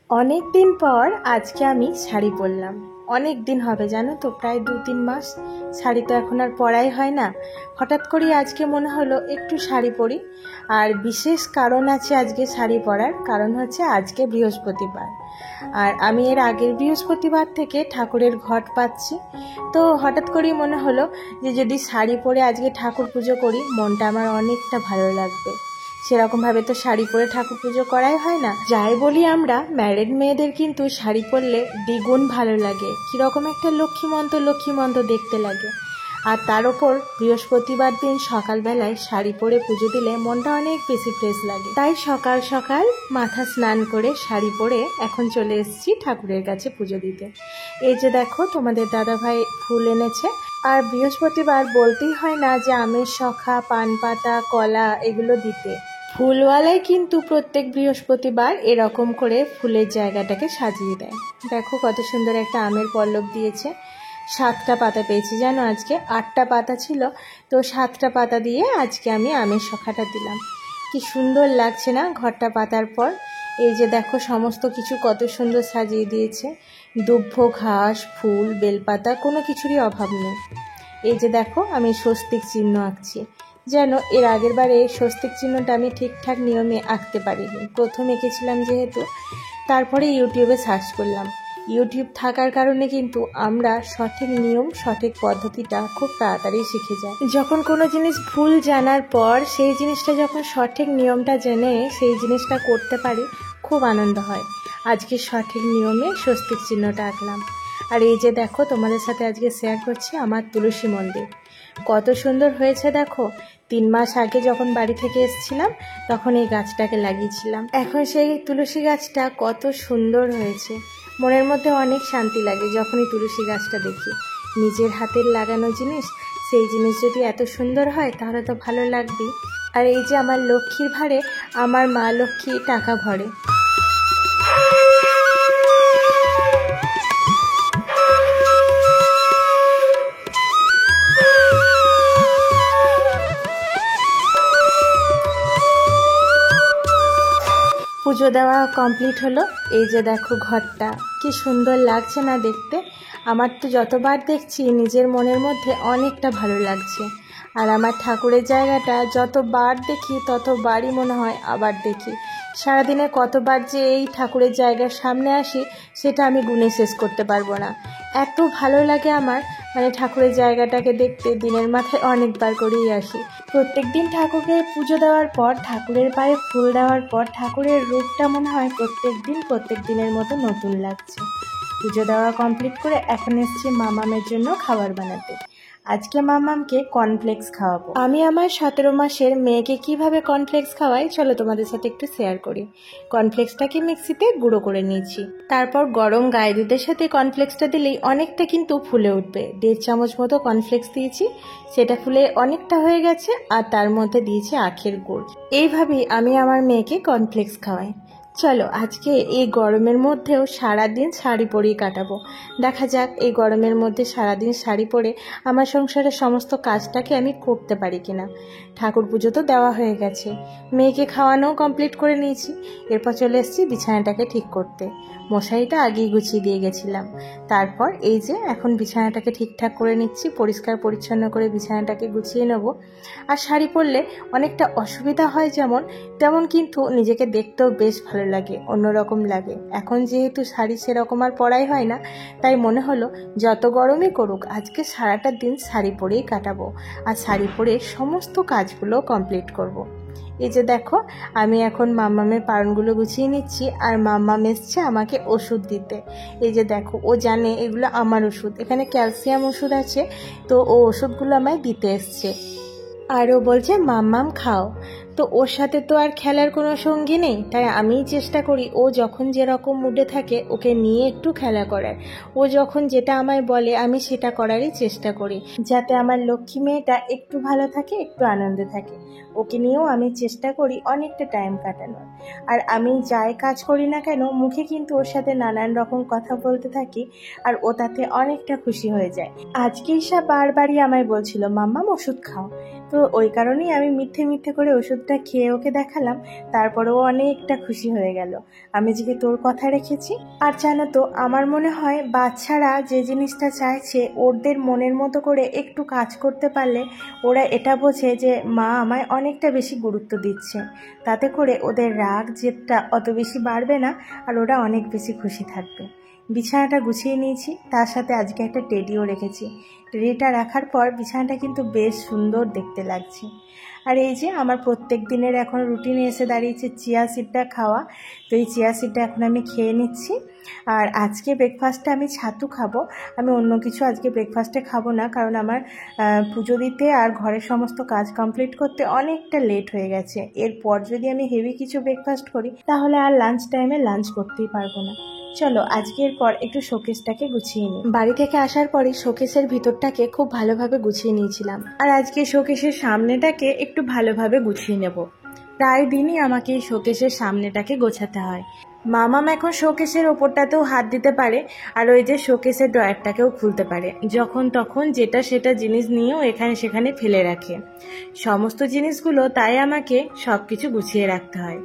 অনেক দিন পর আজকে আমি শাড়ি পরলাম। অনেক দিন হবে জানো তো, প্রায় 2-3 মাস শাড়ি তো এখন আর পরাই হয় না। হঠাৎ করে আজকে মনে হলো একটু শাড়ি পরি। আর বিশেষ কারণ আছে আজকে শাড়ি পরার, কারণ হচ্ছে আজকে বৃহস্পতিবার। আর আমি এর আগের বৃহস্পতিবার থেকে ঠাকুরের ঘট পাচ্ছি। তো হঠাৎ করেই মনে হলো যে যদি শাড়ি পরে আজকে ঠাকুর পুজো করি, মনটা আমার অনেকটা ভালো লাগবে। সেরকমভাবে তো শাড়ি পরে ঠাকুর পুজো করাই হয় না। যাই বলি আমরা ম্যারিড মেয়েদের কিন্তু শাড়ি পরলে দ্বিগুণ ভালো লাগে, কীরকম একটা লক্ষ্মীমন্ত দেখতে লাগে। আর তার ওপর বৃহস্পতিবার দিন সকালবেলায় শাড়ি পরে পুজো দিলে মনটা অনেক বেশি ফ্রেশ লাগে। তাই সকাল সকাল মাথা স্নান করে শাড়ি পরে এখন চলে এসেছি ঠাকুরের কাছে পুজো দিতে। এই যে দেখো তোমাদের দাদাভাই ফুল এনেছে। আর বৃহস্পতিবার বলতেই হয় না যে আমের শখা, পান পাতা, কলা এগুলো দিতে। ফুলওয়ালাই কিন্তু প্রত্যেক বৃহস্পতিবার এরকম করে ফুলের জায়গাটাকে সাজিয়ে দেয়। দেখো কত সুন্দর একটা আমের পল্লব দিয়েছে। 7টা পাতা পেয়েছি জানো, আজকে 8টা পাতা ছিল, তো 7টা পাতা দিয়ে আজকে আমি আমের শখাটা দিলাম। কি সুন্দর লাগছে না ঘরটা পাতার পর। এই যে দেখো সমস্ত কিছু কত সুন্দর সাজিয়ে দিয়েছে। দুব্ব ঘাস, ফুল, বেলপাতা, কোনো কিছুরই অভাব নেই। এই যে দেখো আমি স্বস্তিক চিহ্ন আঁকছি। যেন এর আগের বারে স্বস্তিক চিহ্নটা আমি ঠিকঠাক নিয়মে আঁকতে পারিনি, প্রথম এঁকেছিলাম যেহেতু। তারপরে ইউটিউবে সার্চ করলাম। ইউটিউব থাকার কারণে কিন্তু আমরা সঠিক নিয়ম, সঠিক পদ্ধতিটা খুব তাড়াতাড়ি শিখে যাই। যখন কোনো জিনিস ভুল জানার পর সেই জিনিসটা যখন সঠিক নিয়মটা জেনে সেই জিনিসটা করতে পারি, খুব আনন্দ হয়। আজকে সঠিক নিয়মে স্বস্তিক চিহ্নটা আঁকলাম। আর এই যে দেখো তোমাদের সাথে আজকে শেয়ার করছি আমার তুলসী মন্দির কত সুন্দর হয়েছে। দেখো 3 মাস আগে যখন বাড়ি থেকে এসেছিলাম তখন এই গাছটাকে লাগিয়েছিলাম। এখন সেই তুলসী গাছটা কত সুন্দর হয়েছে। মনের মধ্যে অনেক শান্তি লাগে যখনই তুলসী গাছটা দেখি। নিজের হাতের লাগানো জিনিস, সেই জিনিস যদি এত সুন্দর হয় তাহলে তো ভালো লাগবেই। আর এই যে আমার লক্ষ্মীর ভারে আমার মা লক্ষ্মী টাকা ভরে। পুজো দেওয়া কমপ্লিট হলো। এই যে দেখো ঘরটা কি সুন্দর লাগছে না দেখতে। আমার তো যতবার দেখছি নিজের মনের মধ্যে অনেকটা ভালো লাগছে। আর আমার ঠাকুরের জায়গাটা যতবার দেখি ততবারই মনে হয় আবার দেখি। সারাদিনে কতবার যে এই ঠাকুরের জায়গার সামনে আসি সেটা আমি গুণে শেষ করতে পারবো না। এত ভালো লাগে আমার, মানে ঠাকুরের জায়গাটাকে দেখতে দিনের মাথায় অনেকবার করেই আসি। প্রত্যেক দিন ঠাকুরকে পুজো দেওয়ার পর, ঠাকুরের পায়ে ফুল দেওয়ার পর ঠাকুরের রূপটা মনে হয় প্রত্যেক দিনের মতো নতুন লাগছে। পুজো দেওয়া কমপ্লিট করে এখন এসেছি মামামের জন্য খাবার বানাতে। আজকে মামামকে কর্নফ্লেক্স খাওয়াবো। আমি আমার 17 মাসের মেয়েকে কিভাবে কর্নফ্লেক্স খাওয়াই চলো তোমাদের সাথে একটু শেয়ার করি। কর্নফ্লেক্সটাকে মিক্সিতে গুঁড়ো করে নিয়েছি। তারপর গরম গায়ে দুধের সাথে কর্নফ্লেক্সটা দিলেই অনেকটা কিন্তু ফুলে উঠবে। 1.5 চামচ মতো কর্নফ্লেক্স দিয়েছি, সেটা ফুলে অনেকটা হয়ে গেছে। আর তার মধ্যে দিয়েছি আখের গুড়। এইভাবেই আমি আমার মেয়েকে কর্নফ্লেক্স খাওয়াই। চলো আজকে এই গরমের মধ্যেও সারাদিন শাড়ি পরেই কাটাবো। দেখা যাক এই গরমের মধ্যে সারাদিন শাড়ি পরে আমার সংসারের সমস্ত কাজটাকে আমি করতে পারি কিনা। ঠাকুর পুজো তো দেওয়া হয়ে গেছে, মেয়েকে খাওয়ানোও কমপ্লিট করে নিয়েছি। এরপর চলে এসেছি বিছানাটাকে ঠিক করতে। মশারিটা আগেই গুছিয়ে দিয়ে গেছিলাম। তারপর এই যে এখন বিছানাটাকে ঠিকঠাক করে নিচ্ছি, পরিষ্কার পরিচ্ছন্ন করে বিছানাটাকে গুছিয়ে নেব। আর শাড়ি পরলে অনেকটা অসুবিধা হয় যেমন, তেমন কিন্তু নিজেকে দেখতেও বেশ ভালো লাগে, অন্যরকম লাগে। এখন যেহেতু শাড়ি সেরকম আর পরাই হয় না, তাই মনে হলো যত গরমই করুক আজকে সারাটা দিন শাড়ি পরেই কাটাবো। আর শাড়ি পরে সমস্ত কাজগুলো কমপ্লিট করব। এই যে দেখো আমি এখন মাম্মামের পালনগুলো গুছিয়ে নিচ্ছি। আর মাম্মাম এসছে আমাকে ওষুধ দিতে। এই যে দেখো ও জানে এগুলো আমার ওষুধ, এখানে ক্যালসিয়াম ওষুধ আছে, তো ও ওষুধগুলো আমায় দিতে এসছে। আর ও বলছে মাম্মাম খাও। তো ওর সাথে তো আর খেলার কোনো সঙ্গী নেই, তাই আমিই চেষ্টা করি ও যখন যেরকম মুডে থাকে ওকে নিয়ে একটু খেলা করার। ও যখন যেটা আমায় বলে আমি সেটা করারই চেষ্টা করি, যাতে আমার লক্ষ্মী মেয়েটা একটু ভালো থাকে, একটু আনন্দে থাকে। ওকে নিয়েও আমি চেষ্টা করি অনেকটা টাইম কাটানোর। আর আমি যাই কাজ করি না কেন মুখে কিন্তু ওর সাথে নানান রকম কথা বলতে থাকি, আর ও তাতে অনেকটা খুশি হয়ে যায়। আজকে ঈশা বারবারই আমায় বলছিল মাম্মাম ওষুধ খাও, তো ওই কারণেই আমি মিথ্যে করে ওষুধটা বিস্কুটটা খেয়ে ওকে দেখালাম, তারপরেও অনেকটা খুশি হয়ে গেল আমি যে তোর কথা রেখেছি। আর জানো তো, আমার মনে হয় বাচ্চারা যে জিনিসটা চাইছে ওদের মনের মতো করে একটু কাজ করতে পারলে ওরা এটা বোঝে যে মা আমায় অনেকটা বেশি গুরুত্ব দিচ্ছে। তাতে করে ওদের রাগ জেদটা অত বেশি বাড়বে না, আর ওরা অনেক বেশি খুশি থাকবে। বিছানাটা গুছিয়ে নিয়েছি, তার সাথে আজকে একটা টেডিও রেখেছি। টেডিটা রাখার পর বিছানাটা কিন্তু বেশ সুন্দর দেখতে লাগছে। আর এই যে আমার প্রত্যেক দিনের এখন রুটিনে এসে দাঁড়িয়েছে চিয়া সিডটা খাওয়া। তো এই চিয়া সিডটা এখন আমি খেয়ে নিচ্ছি। আর আজকে ব্রেকফাস্টে আমি ছাতু খাবো, আমি অন্য কিছু আজকে ব্রেকফাস্টে খাবো না, কারণ আমার পুজো দিতে আর ঘরের সমস্ত কাজ কমপ্লিট করতে অনেকটা লেট হয়ে গেছে। এরপর যদি আমি হেভি কিছু ব্রেকফাস্ট করি তাহলে আর লাঞ্চ টাইমে লাঞ্চ করতেই পারবো না। চলো আজকের পর একটু শোকেসটাকে গুছিয়ে নিই। বাড়ি থেকে আসার পরই শোকেসের ভিতরটাকে খুব ভালোভাবে গুছিয়ে নিয়েছিলাম, আর আজকে শোকেসের সামনেটাকে একটু ভালোভাবে গুছিয়ে নেব। প্রায় দিনই আমাকে এই শোকেসের সামনেটাকে গোছাতে হয়। মামাম এখন শোকেসের ওপরটাতেও হাত দিতে পারে, আর ওই যে শোকেসের ড্রয়ারটাকেও খুলতে পারে। যখন তখন যেটা সেটা জিনিস নিয়েও এখানে সেখানে ফেলে রাখে সমস্ত জিনিসগুলো, তাই আমাকে সব কিছু গুছিয়ে রাখতে হয়।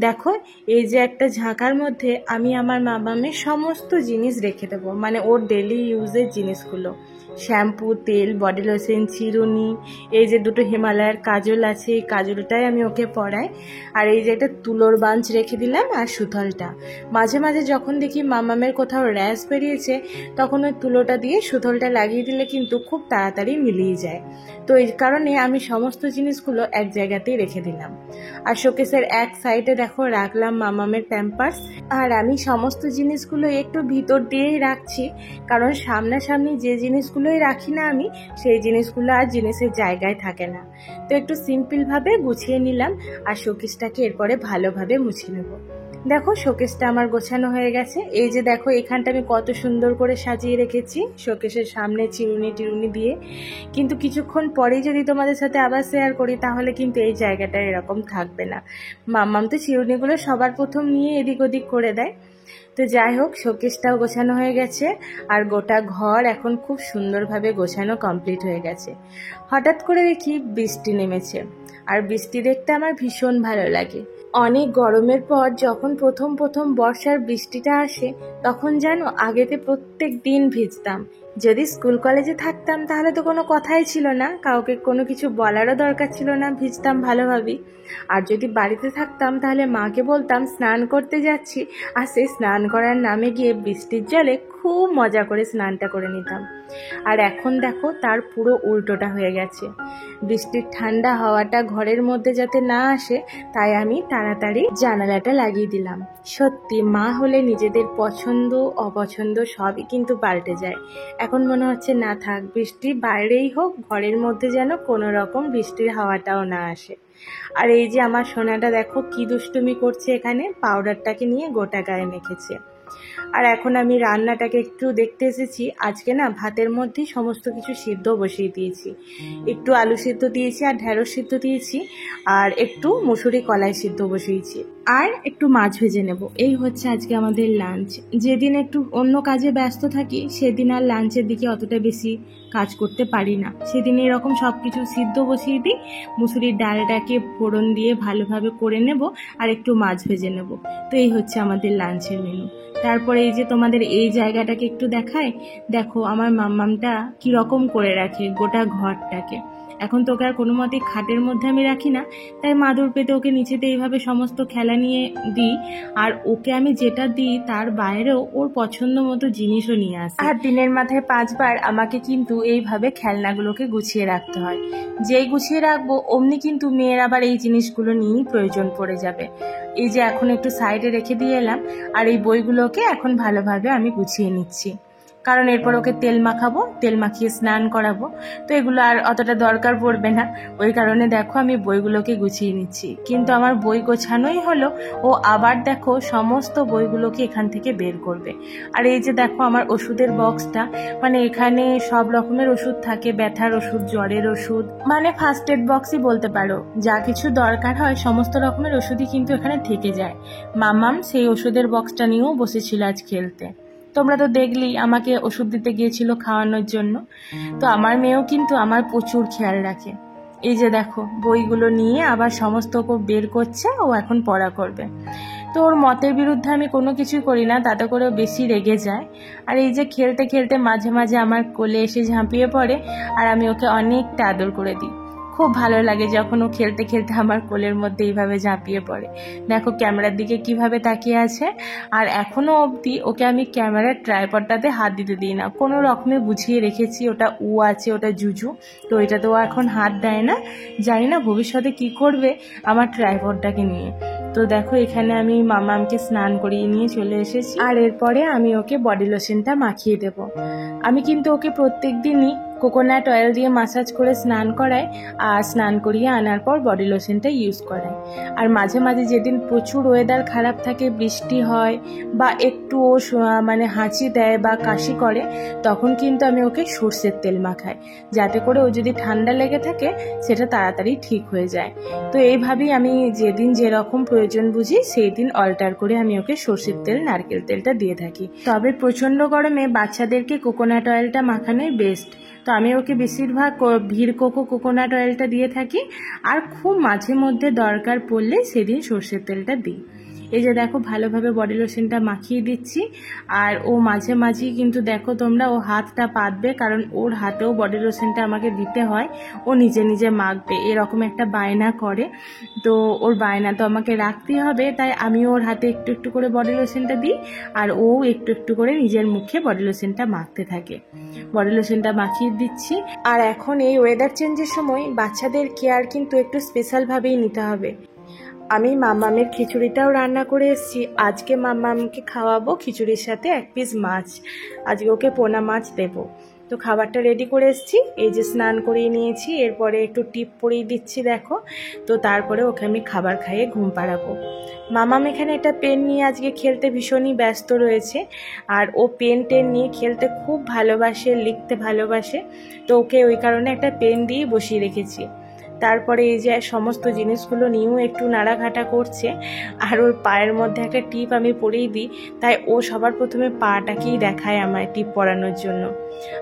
দেখো, এই যে একটা ঝাঁকার মধ্যে আমি আমার মামামের সমস্ত জিনিস রেখে দেবো, মানে ওর ডেলি ইউজের জিনিসগুলো, শ্যাম্পু, তেল, বডি লোশন, চিরুনি, এই যে দুটো হিমালয়ের কাজল আছে, এই কাজলটাই আমি ওকে পরাই। আর এই যে একটা তুলোর বাঞ্চ রেখে দিলাম, আর সুথলটা। মাঝে মাঝে যখন দেখি মামামের কোথাও র্যাশ বেরিয়েছে তখন ওই তুলোটা দিয়ে সুথলটা লাগিয়ে দিলে কিন্তু খুব তাড়াতাড়ি মিলিয়ে যায়। তো এই কারণে আমি সমস্ত জিনিসগুলো এক জায়গাতেই রেখে দিলাম। আর শোকেসের এক সাইডে দেখো রাখলাম মামামের প্যাম্পার্স। আর আমি সমস্ত জিনিসগুলো একটু ভিতর দিয়েই রাখছি, কারণ সামনাসামনি যে জিনিসগুলোই রাখি না আমি, সেই জিনিসগুলো আর জিনিসের জায়গায় থাকে না। তো একটু সিম্পলভাবে গুছিয়ে নিলাম, আর শোকেসটাকে এরপরে ভালোভাবে মুছে নেব। দেখো শোকেসটা আমার গোছানো হয়ে গেছে। এই যে দেখো এখানটা আমি কত সুন্দর করে সাজিয়ে রেখেছি শোকেসের সামনে চিরুনি টিরুনি দিয়ে। কিন্তু কিছুক্ষণ পরেই যদি তোমাদের সাথে আবার শেয়ার করি তাহলে কিন্তু এই জায়গাটা এরকম থাকবে না। মাম্মাম তো চিরুনিগুলো সবার প্রথম নিয়ে এদিক ওদিক করে দেয়। তো যাই হোক, শোকেসটাও গোছানো হয়ে গেছে, আর গোটা ঘর এখন খুব সুন্দরভাবে গোছানো কমপ্লিট হয়ে গেছে। হঠাৎ করে দেখি বৃষ্টি নেমেছে, আর বৃষ্টি দেখতে আমার ভীষণ ভালো লাগে। অনেক গরমের পর যখন প্রথম প্রথম বর্ষার বৃষ্টিটা আসে তখন যেন আগেতে প্রত্যেক দিন ভিজতাম। যদি স্কুল কলেজে থাকতাম তাহলে তো কোনো কথাই ছিল না, কাউকে কোনো কিছু বলারও দরকার ছিল না, ভিজতাম ভালোভাবেই। আর যদি বাড়িতে থাকতাম তাহলে মাকে বলতাম স্নান করতে যাচ্ছি, আর সেই স্নান করার নামে গিয়ে বৃষ্টির জলে খুব মজা করে স্নানটা করে নিতাম। আর এখন দেখো তার পুরো উল্টোটা হয়ে গেছে। বৃষ্টির ঠান্ডা হাওয়াটা ঘরের মধ্যে যাতে না আসে তাই আমি তাড়াতাড়ি জানালাটা লাগিয়ে দিলাম। সত্যি মা হলে নিজেদের পছন্দ অপছন্দ সবই কিন্তু পাল্টে যায়। এখন মনে হচ্ছে না থাক, বৃষ্টি বাইরেই হোক, ঘরের মধ্যে যেন কোনো রকম বৃষ্টির হাওয়াটাও না আসে। আর এই যে আমার সোনাটা দেখো কি দুষ্টুমি করছে, এখানে পাউডারটাকে নিয়ে গোটা গায়ে মেখেছে। আর এখন আমি রান্নাটাকে একটু দেখতে এসেছি। আজকে না ভাতের মধ্যেই সমস্ত কিছু সিদ্ধ বসিয়ে দিয়েছি। একটু আলু সিদ্ধ দিয়েছি, আর ঢেঁড়স সিদ্ধ দিয়েছি, আর একটু মুসুরি কলাই সিদ্ধ বসিয়েছি, আর একটু মাছ ভেজে নেব। এই হচ্ছে আজকে আমাদের লাঞ্চ। যেদিন একটু অন্য কাজে ব্যস্ত থাকি সেদিন আর লাঞ্চের দিকে অতটা বেশি কাজ করতে পারি না। সেদিন এরকম সব কিছু সিদ্ধ বসিয়ে দিই, মুসুরির ডালটাকে ফোড়ন দিয়ে ভালোভাবে করে নেব, আর একটু মাছ ভেজে নেব। তো এই হচ্ছে আমাদের লাঞ্চের মেনু। তারপরে এই যে তোমাদের এই জায়গাটাকে একটু দেখায়, দেখো আমার মাম্মামটা কিরকম করে রাখে গোটা ঘরটাকে। এখন তোকে আর কোনো মতেই খাটের মধ্যে আমি রাখি না, তাই মাদুর পেতে ওকে নিচেতে এইভাবে সমস্ত খেলা নিয়ে দিই। আর ওকে আমি যেটা দিই তার বাইরেও ওর পছন্দ মতো জিনিসও নিয়ে আসি। আর দিনের মাথায় 5 বার আমাকে কিন্তু এইভাবে খেলনাগুলোকে গুছিয়ে রাখতে হয়। যেই গুছিয়ে রাখবো অমনি কিন্তু মেয়ের আবার এই জিনিসগুলো নিয়েই প্রয়োজন পড়ে যাবে। এই যে এখন একটু সাইডে রেখে দিয়ে এলাম, আর এই বইগুলোকে এখন ভালোভাবে আমি গুছিয়ে নিচ্ছি, কারণ এরপর ওকে তেল মাখাবো, তেল মাখিয়ে স্নান করাবো। তো এগুলো আর অতটা দরকার পড়বে না, ওই কারণে দেখো আমি বইগুলোকে গুছিয়ে নিচ্ছি। কিন্তু আমার বই গোছানোই হলো, ও আবার দেখো সমস্ত বইগুলোকে এখান থেকে বের করবে। আর এই যে দেখো আমার ওষুধের বক্সটা, মানে এখানে সব রকমের ওষুধ থাকে, ব্যথার ওষুধ, জ্বরের ওষুধ, মানে ফার্স্ট এড বক্সই বলতে পারো। যা কিছু দরকার হয় সমস্ত রকমের ওষুধই কিন্তু এখানে থেকে যায়। মামাম সেই ওষুধের বক্সটা নিয়েও বসেছিল আজ খেলতে। তোমরা তো দেখলেই আমাকে ওষুধ দিতে গিয়েছিল খাওয়ানোর জন্য। তো আমার মেয়েও কিন্তু আমার প্রচুর খেয়াল রাখে। এই যে দেখো বইগুলো নিয়ে আবার সমস্ত ওকে বের করছে, ও এখন পড়া করবে। তো ওর মতের বিরুদ্ধে আমি কোনো কিছুই করি না, তাতে করে বেশি রেগে যায়। আর এই যে খেলতে খেলতে মাঝে মাঝে আমার কোলে এসে ঝাঁপিয়ে পড়ে, আর আমি ওকে অনেকটা আদর করে দিই। খুব ভালো লাগে যখন ও খেলতে খেলতে আমার কোলের মধ্যে এইভাবে ঝাঁপিয়ে পড়ে। দেখো ক্যামেরার দিকে কিভাবে তাকিয়ে আছে। আর এখনো অবধি ওকে আমি ক্যামেরার ট্রাইপডটাতে হাত দিতে দিই না, কোনো রকমে বুঝিয়ে রেখেছি ওটা উ আছে, ওটা জুজু, তো এটা তো এখন হাত দেয় না। জানি না ভবিষ্যতে কি করবে আমার ট্রাইপডটাকে নিয়ে। তো দেখো এখানে আমি মামামকে স্নান করিয়ে নিয়ে চলে এসেছি, আর এরপরে আমি ওকে বডি লোশনটা মাখিয়ে দেব। আমি কিন্তু ওকে প্রত্যেক দিনই কোকোনাট অয়েল দিয়ে মাসাজ করে স্নান করাই, আর স্নান করিয়ে আনার পর বডি লোশনটা ইউজ করাই। আর মাঝে মাঝে যেদিন প্রচুর ওয়েদার খারাপ থাকে, বৃষ্টি হয় বা একটু ও মানে হাঁচি দেয় বা কাশি করে, তখন কিন্তু আমি ওকে সর্ষের তেল মাখাই, যাতে করে ও যদি ঠান্ডা লেগে থাকে সেটা তাড়াতাড়ি ঠিক হয়ে যায়। তো এইভাবেই আমি যেদিন যেরকম প্রয়োজন বুঝি সেই দিন অল্টার করে আমি ওকে সর্ষের তেল, নারকেল তেলটা দিয়ে থাকি। তবে প্রচণ্ড গরমে বাচ্চাদেরকে কোকোনাট অয়েলটা মাখানোই বেস্ট। তো আমি ওকে বেশিরভাগ কোকোনাট অয়েলটা দিয়ে থাকি, আর খুব মাঝে মধ্যে দরকার পড়লে সেদিন সর্ষের তেলটা দিই। এই যে দেখো ভালোভাবে বডি লোশনটা মাখিয়ে দিচ্ছি। আর ও মাঝে মাঝেই কিন্তু দেখো তোমরা ও হাতটা পাতবে, কারণ ওর হাতেও বডি লোশনটা আমাকে দিতে হয়, ও নিজে নিজে মাখবে এরকম একটা বায়না করে। তো ওর বায়না তো আমাকে রাখতেই হবে, তাই আমি ওর হাতে একটু একটু করে বডি লোশনটা দিই, আর ও একটু একটু করে নিজের মুখে বডি লোশনটা মাখতে থাকে। বডি লোশনটা মাখিয়ে দিচ্ছি। আর এখন এই ওয়েদার চেঞ্জের সময় বাচ্চাদের কেয়ার কিন্তু একটু স্পেশালভাবেই নিতে হবে। আমি মামামের খিচুড়িটাও রান্না করে এসেছি। আজকে মামামকে খাওয়াবো খিচুড়ির সাথে 1 পিস মাছ, আজকে ওকে পোনা মাছ দেবো। তো খাবারটা রেডি করে এসেছি, এই যে স্নান করিয়ে নিয়েছি, এরপরে একটু টিপ পরিয়ে দিচ্ছি দেখো। তো তারপরে ওকে আমি খাবার খাইয়ে ঘুম পাড়াবো। মামাম এখানে একটা পেন নিয়ে আজকে খেলতে ভীষণই ব্যস্ত রয়েছে, আর ও পেন টেন নিয়ে খেলতে খুব ভালোবাসে, লিখতে ভালোবাসে। তো ওকে ওই কারণে একটা পেন দিয়ে বসিয়ে রেখেছি। তারপরে এই যে সমস্ত জিনিসগুলো নিয়েও একটু নাড়াঘাটা করছে, আর ওর পায়ের মধ্যে একটা টিপ আমি পরিয়ে দিই, তাই ও সবার প্রথমে পাটাকেই দেখায় আমায় টিপ পরানোর জন্য।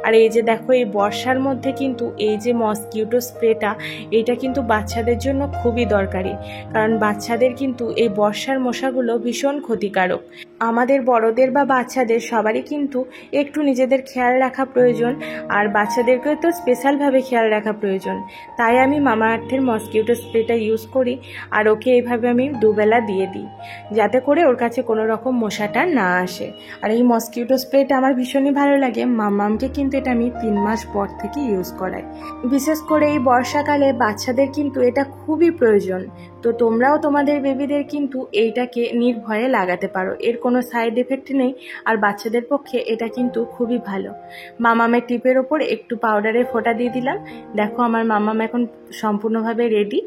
আর এই যে দেখো এই বর্ষার মধ্যে কিন্তু এই যে মসকিউটো স্প্রেটা, এইটা কিন্তু বাচ্চাদের জন্য খুবই দরকারি, কারণ বাচ্চাদের কিন্তু এই বর্ষার মশাগুলো ভীষণ ক্ষতিকারক। আমাদের বড়দের বা বাচ্চাদের সবারই কিন্তু একটু নিজেদের খেয়াল রাখা প্রয়োজন, আর বাচ্চাদেরকেও তো স্পেশালভাবে খেয়াল রাখা প্রয়োজন। তাই আমি মামা আর্থের মসকিউটো স্প্রেটা ইউজ করি, আর ওকে এইভাবে আমি দুবেলা দিয়ে দিই, যাতে করে ওর কাছে কোনো রকম মশাটা না আসে। আর এই মসকিউটো স্প্রেটা আমার ভীষণই ভালো লাগে। মামামকে কিন্তু এটা আমি 3 মাস পর থেকে ইউজ করাই। বিশেষ করে এই বর্ষাকালে বাচ্চাদের কিন্তু এটা খুবই প্রয়োজন। তো তোমরাও তোমাদের বেবিদের কিন্তু এইটাকে নির্ভয়ে লাগাতে পারো, এর কোনো সাইড এফেক্ট নেই, আর বাচ্চাদের পক্ষে এটা কিন্তু খুবই ভালো। মামামের টিপের ওপর একটু পাউডারের ফোঁটা দিয়ে দিলাম। দেখো আমার মামাম এখন সম্পূর্ণভাবে রেডি,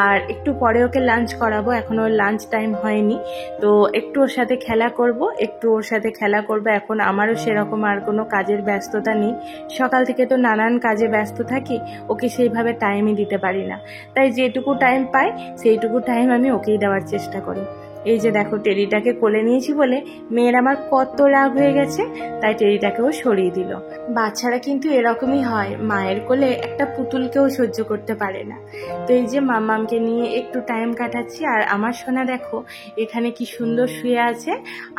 আর একটু পরে ওকে লাঞ্চ করাবো, এখন ওর লাঞ্চ টাইম হয়নি। তো একটু ওর সাথে খেলা করব। এখন আমারও সেরকম আর কোনো কাজের ব্যস্ততা নেই, সকাল থেকে তো নানান কাজে ব্যস্ত থাকি, ওকে সেইভাবে টাইমই দিতে পারি না। তাই যেটুকু টাইম পাই সেইটুকু টাইম আমি ওকেই দেওয়ার চেষ্টা করি। এই যে দেখো টেরিটাকে কোলে নিয়েছি বলে মেয়ের আমার কত রাগ হয়ে গেছে, তাই টেরিটাকেও সরিয়ে দিল। বাচ্চারা কিন্তু এরকমই হয়, মায়ের কোলে একটা পুতুলকেও সহ্য করতে পারে না। তো এই যে মামামকে নিয়ে একটু টাইম কাটাচ্ছি, আর আমার সোনা দেখো এখানে কি সুন্দর শুয়ে আছে,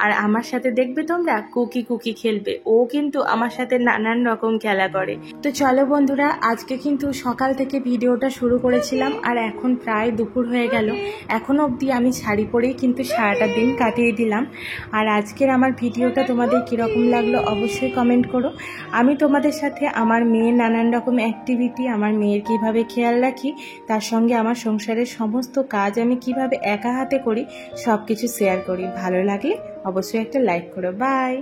আর আমার সাথে দেখবে তোমরা কুকি খেলবে। ও কিন্তু আমার সাথে নানান রকম খেলা করে। তো চলো বন্ধুরা, আজকে কিন্তু সকাল থেকে ভিডিওটা শুরু করেছিলাম, আর এখন প্রায় দুপুর হয়ে গেল, এখনো অবধি আমি শাড়ি পরেই কিন্তু সারাটা দিন কাটিয়ে দিলাম। আর আজকের আমার ভিডিওটা তোমাদের কীরকম লাগলো অবশ্যই কমেন্ট করো। আমি তোমাদের সাথে আমার মেয়ের নানান রকম অ্যাক্টিভিটি, আমার মেয়ের কিভাবে খেয়াল রাখি, তার সঙ্গে আমার সংসারের সমস্ত কাজ আমি কিভাবে একা হাতে করি, সব কিছু শেয়ার করি। ভালো লাগলে অবশ্যই একটা লাইক করো। বাই।